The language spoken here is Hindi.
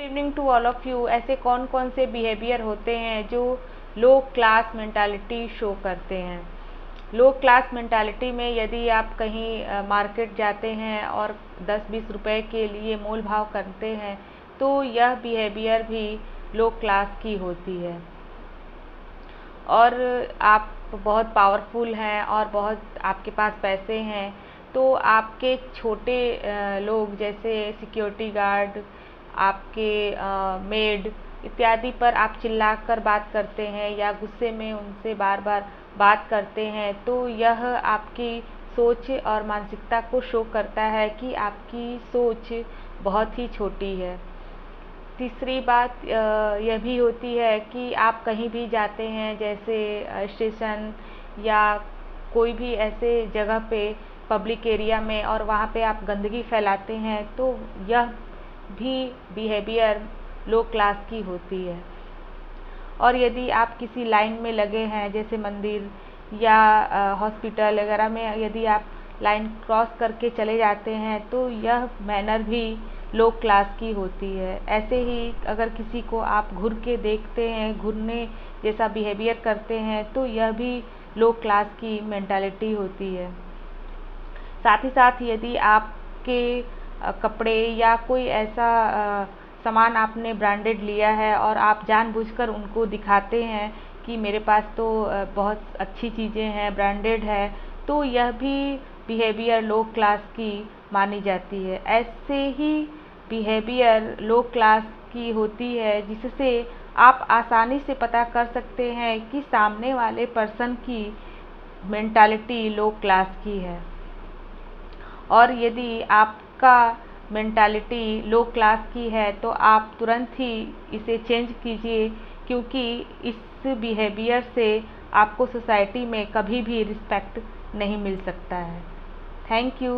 Evening to all of you. ऐसे कौन कौन से बिहेवियर होते हैं जो लो क्लास मेंटालिटी शो करते हैं। लो क्लास मेंटालिटी में यदि आप कहीं मार्केट जाते हैं और 10-20 रुपए के लिए मोल भाव करते हैं तो यह बिहेवियर भी लो क्लास की होती है। और आप बहुत पावरफुल हैं और बहुत आपके पास पैसे हैं तो आपके छोटे लोग जैसे सिक्योरिटी गार्ड, आपके मेड इत्यादि पर आप चिल्लाकर बात करते हैं या गुस्से में उनसे बार बार बात करते हैं तो यह आपकी सोच और मानसिकता को शो करता है कि आपकी सोच बहुत ही छोटी है। तीसरी बात यह भी होती है कि आप कहीं भी जाते हैं जैसे स्टेशन या कोई भी ऐसे जगह पे पब्लिक एरिया में और वहाँ पे आप गंदगी फैलाते हैं तो यह भी बिहेवियर लो क्लास की होती है। और यदि आप किसी लाइन में लगे हैं जैसे मंदिर या हॉस्पिटल वगैरह में यदि आप लाइन क्रॉस करके चले जाते हैं तो यह मैनर भी लो क्लास की होती है। ऐसे ही अगर किसी को आप घूर के देखते हैं, घूरने जैसा बिहेवियर करते हैं तो यह भी लो क्लास की मेंटालिटी होती है। साथ ही साथ यदि आपके कपड़े या कोई ऐसा सामान आपने ब्रांडेड लिया है और आप जानबूझकर उनको दिखाते हैं कि मेरे पास तो बहुत अच्छी चीज़ें हैं, ब्रांडेड है, तो यह भी बिहेवियर लो क्लास की मानी जाती है। ऐसे ही बिहेवियर लो क्लास की होती है जिससे आप आसानी से पता कर सकते हैं कि सामने वाले पर्सन की मेंटालिटी लो क्लास की है। और यदि आपका मेंटालिटी लो क्लास की है तो आप तुरंत ही इसे चेंज कीजिए, क्योंकि इस बिहेवियर से आपको सोसाइटी में कभी भी रिस्पेक्ट नहीं मिल सकता है। Thank you.